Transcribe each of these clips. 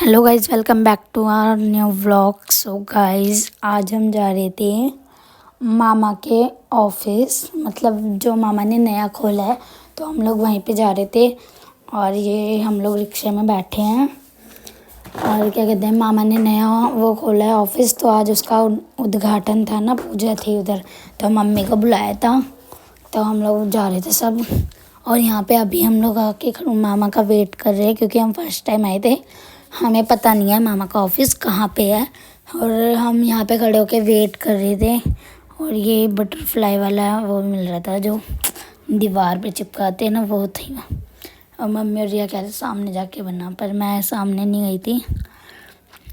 Hello guys, welcome back to our new vlog. So guys, आज हम जा रहे थे मामा के ऑफिस, मतलब जो मामा ने नया खोला है, तो हम लोग वहीं पे जा रहे थे। और ये हम लोग रिक्शे में बैठे हैं। और क्या कहते हैं, मामा ने नया वो खोला है ऑफिस, तो आज उसका उद्घाटन था ना, पूजा थी उधर, तो मम्मी को बुलाया था, तो हम लोग जा रहे थे सब। और यहाँ पे अभी हम लोग आके मामा का वेट कर रहे हैं, क्योंकि हम फर्स्ट टाइम आए थे, हमें पता नहीं है मामा का ऑफिस कहाँ पे है। और हम यहाँ पे खड़े होके वेट कर रहे थे। और ये बटरफ्लाई वाला वो मिल रहा था जो दीवार पे चिपकाते हैं ना, वो थी। और मम्मी और रिया कह रहे सामने जाके बना, पर मैं सामने नहीं गई थी।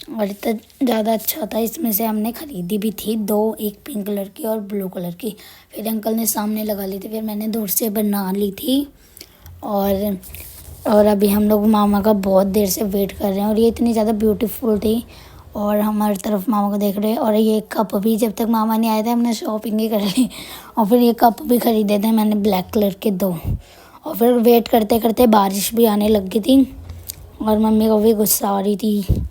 और इतना ज़्यादा अच्छा था, इसमें से हमने ख़रीदी भी थी दो, एक पिंक कलर की और ब्लू कलर की। फिर अंकल ने सामने लगा ली थी, फिर मैंने दूर से बना ली थी। और अभी हम लोग मामा का बहुत देर से वेट कर रहे हैं, और ये इतनी ज़्यादा ब्यूटीफुल थी। और हमारी तरफ मामा को देख रहे हैं। और ये कप भी, जब तक मामा नहीं आए थे हमने शॉपिंग ही कर ली। और फिर ये कप भी ख़रीदे थे मैंने, ब्लैक कलर के दो। और फिर वेट करते करते बारिश भी आने लग गई थी, और मम्मी को भी गुस्सा आ रही थी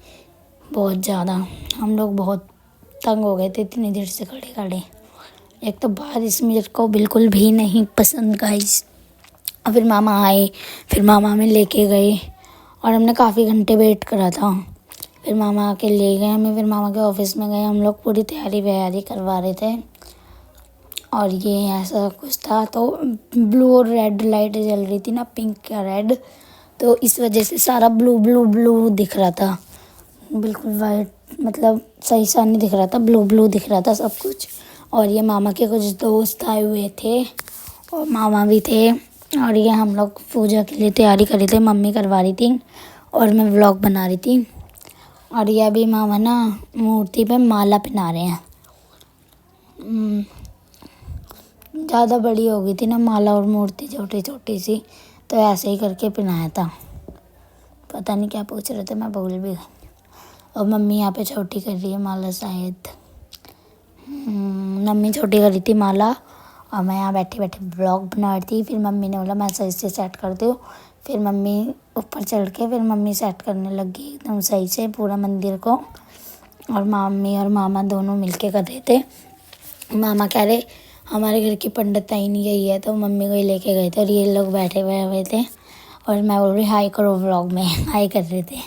बहुत ज़्यादा। हम लोग बहुत तंग हो गए थे इतनी देर से खड़े खड़े। एक तो बारिश मेरे को बिल्कुल भी नहीं पसंद गाइस। और फिर मामा आए, फिर मामा हमें लेके गए, और हमने काफ़ी घंटे वेट करा था। फिर मामा आके ले गए हमें, फिर मामा के ऑफिस में गए। हम लोग पूरी तैयारी वैयारी करवा रहे थे। और ये ऐसा कुछ था, तो ब्लू और रेड लाइट जल रही थी ना, पिंक या रेड, तो इस वजह से सारा ब्लू ब्लू ब्लू दिख रहा था, बिल्कुल वाइट, मतलब सही सा नहीं दिख रहा था, ब्लू ब्लू दिख रहा था सब कुछ। और ये मामा के कुछ दोस्त आए हुए थे, और मामा भी थे। और ये हम लोग पूजा के लिए तैयारी कर रहे थे, मम्मी करवा रही थी और मैं व्लॉग बना रही थी। और ये अभी मामा ना मूर्ति पे माला पहना रहे हैं। ज़्यादा बड़ी हो गई थी ना माला, और मूर्ति छोटी छोटी सी, तो ऐसे ही करके पहनाया था। पता नहीं क्या पूछ रहे थे, मैं भूल भी गई। और मम्मी यहाँ पे छोटी कर रही है माला शायद। मम्मी छोटी कर रही थी माला, और मैं यहाँ बैठी बैठी ब्लॉग बना रही थी। फिर मम्मी ने बोला मैं सही से सेट कर दूँ। फिर मम्मी ऊपर चढ़ के फिर मम्मी सेट करने लगी एकदम सही से पूरा मंदिर को। और मम्मी और मामा दोनों मिलके कर रहे थे। मामा कह रहे हमारे घर की पंडित आई नहीं गई है, तो मम्मी को ही लेके गए थे। और ये लोग बैठे हुए थे, और मैं बोल रही हाई करो व्लॉग में, हाई कर रहे थे।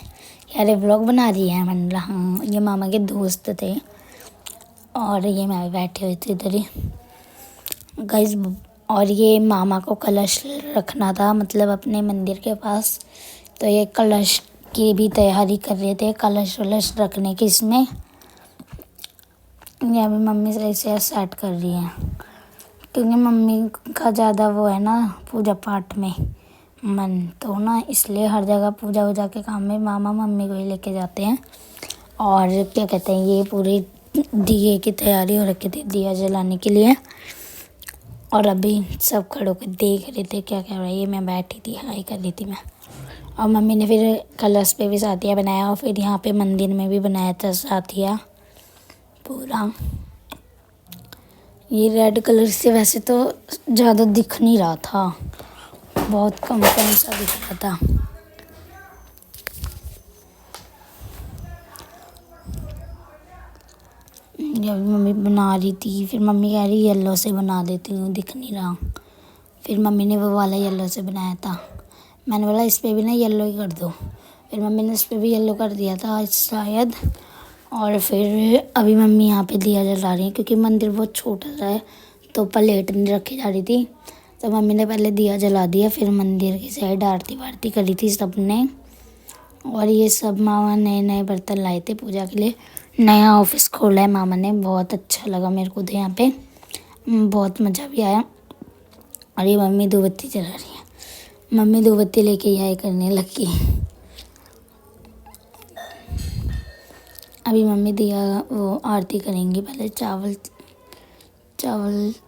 कह रहे व्लॉग बना रही है, मैंने बोला हाँ। ये मामा के दोस्त थे, और ये मैं भी बैठी हुई थी इधर ही गाइस। और ये मामा को कलश रखना था, मतलब अपने मंदिर के पास, तो ये कलश की भी तैयारी कर रहे थे, कलश वलश रखने की इसमें। ये अभी मम्मी सही से सेट कर रही है, क्योंकि मम्मी का ज़्यादा वो है ना पूजा पाठ में मन, तो ना इसलिए हर जगह पूजा वूजा के काम में मामा मम्मी को ही लेके जाते हैं। और क्या कहते हैं, ये पूरी दिए की तैयारी हो रखी थी दिया जलाने के लिए। और अभी सब खड़े होकर देख रहे थे क्या कर रहा है। ये मैं बैठी थी, हाई कर रही थी मैं। और मम्मी ने फिर कलश पे भी साथिया बनाया, और फिर यहाँ पे मंदिर में भी बनाया था साथिया पूरा। ये रेड कलर से वैसे तो ज़्यादा दिख नहीं रहा था, बहुत कम कम सा दिख रहा था। जब मम्मी बना रही थी, फिर मम्मी कह रही येलो से बना देती हूँ, दिख नहीं रहा। फिर मम्मी ने वो वाला येलो से बनाया था, मैंने बोला इस पर भी ना येलो ही कर दो। फिर मम्मी ने इस पर भी येलो कर दिया था शायद। और फिर अभी मम्मी यहाँ पे दिया जला रही है, क्योंकि मंदिर बहुत छोटा सा है, तो प्लेट नहीं रखी जा रही थी, तो मम्मी ने पहले दिया जला दिया। फिर मंदिर की साइड आरती वारती करी थी सबने। और ये सब मामा नए नए बर्तन लाए थे पूजा के लिए। नया ऑफिस खोला है मामा ने, बहुत अच्छा लगा मेरे को तो यहाँ पे, बहुत मज़ा भी आया। और ये मम्मी धूपबत्ती जला रही है, मम्मी धूपबत्ती लेके यही करने लगी। अभी मम्मी दिया वो आरती करेंगी, पहले चावल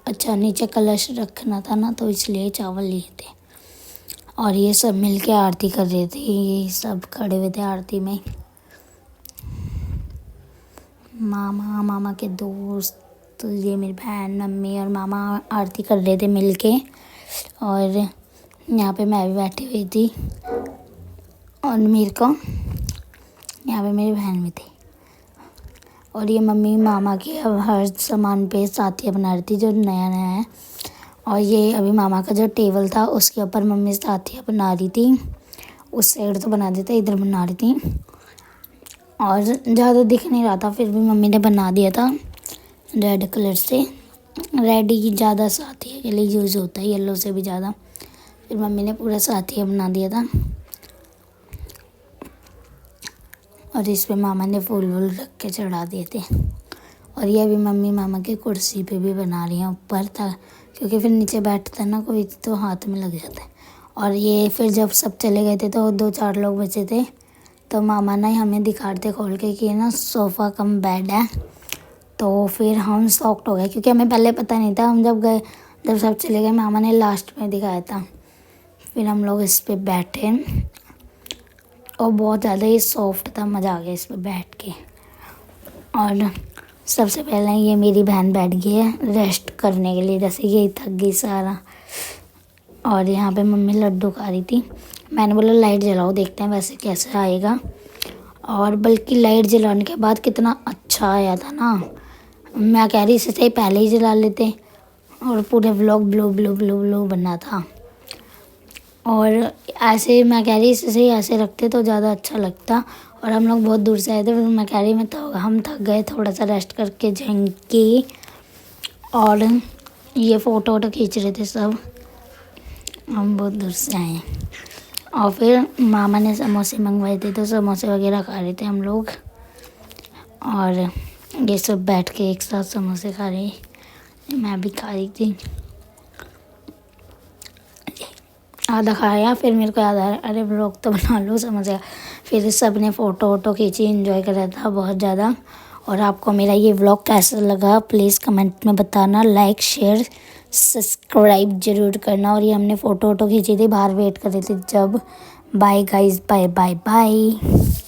अच्छा नीचे कलश रखना था ना, तो इसलिए चावल लिए थे। और ये सब मिलके आरती कर रहे थे, ये सब खड़े हुए थे आरती में। मामा के दोस्त, तो ये मेरी बहन, मम्मी और मामा आरती कर रहे थे मिलके। और यहाँ पे मैं भी बैठी हुई थी, और मेरे को यहाँ पे मेरी बहन भी थी। और ये मम्मी मामा के अब हर सामान पे साथिया बना रही थी जो नया नया है। और ये अभी मामा का जो टेबल था उसके ऊपर मम्मी साथिया बना रही थी। उस साइड तो बना देते, इधर बना रही थी। और ज़्यादा दिख नहीं रहा था, फिर भी मम्मी ने बना दिया था रेड कलर से। रेड ही ज़्यादा साथिया के लिए यूज़ होता है, येलो से भी ज़्यादा। फिर मम्मी ने पूरा साथिया बना दिया था। और इस पे मामा ने फूल वूल रख के चढ़ा दिए थे। और ये अभी मम्मी मामा की कुर्सी पे भी बना रही हैं ऊपर था, क्योंकि फिर नीचे बैठता है ना कोई तो हाथ में लग जाता है। और ये फिर जब सब चले गए थे तो 2-4 लोग बचे थे, तो मामा ना हमें दिखाते खोल के कि ना सोफ़ा कम बेड है। तो फिर हम शॉक्ड हो गए, क्योंकि हमें पहले पता नहीं था। हम जब सब चले गए मामा ने लास्ट में दिखाया था। फिर हम लोग इस पे बैठे और बहुत ज़्यादा ही सॉफ्ट था, मज़ा आ गया इस पे बैठ के। और सबसे पहले ये मेरी बहन बैठ गई है रेस्ट करने के लिए, जैसे ये थक गई सारा। और यहाँ पे मम्मी लड्डू खा रही थी। मैंने बोला लाइट जलाओ, देखते हैं वैसे कैसे आएगा। और बल्कि लाइट जलाने के बाद कितना अच्छा आया था ना। मैं कह रही इससे पहले ही जला लेते और पूरे vlog blue blue blue blue बनना था। और ऐसे मैं कह रही इससे ही ऐसे रखते तो ज़्यादा अच्छा लगता। और हम लोग बहुत दूर से आए थे, फिर मैं कह रही हम थक गए, थोड़ा सा रेस्ट करके जाएंगे। और ये फ़ोटो खींच रहे थे सब, हम बहुत दूर से आए हैं। और फिर मामा ने समोसे मंगवाए थे तो समोसे वगैरह खा रहे थे हम लोग। और ये सब बैठ के एक साथ समोसे खा रहे, मैं भी खा रही थी। आधा खाया, फिर मेरे को याद आया अरे व्लॉग तो बना लो समोसे। फिर सब ने फ़ोटो वोटो खींची, एंजॉय कर रहा था बहुत ज़्यादा। और आपको मेरा ये व्लॉग कैसा लगा प्लीज़ कमेंट में बताना। लाइक शेयर सब्सक्राइब ज़रूर करना। और ये हमने फ़ोटो वोटो खींची थी, बाहर वेट कर रही थी जब। Bye guys, bye bye bye.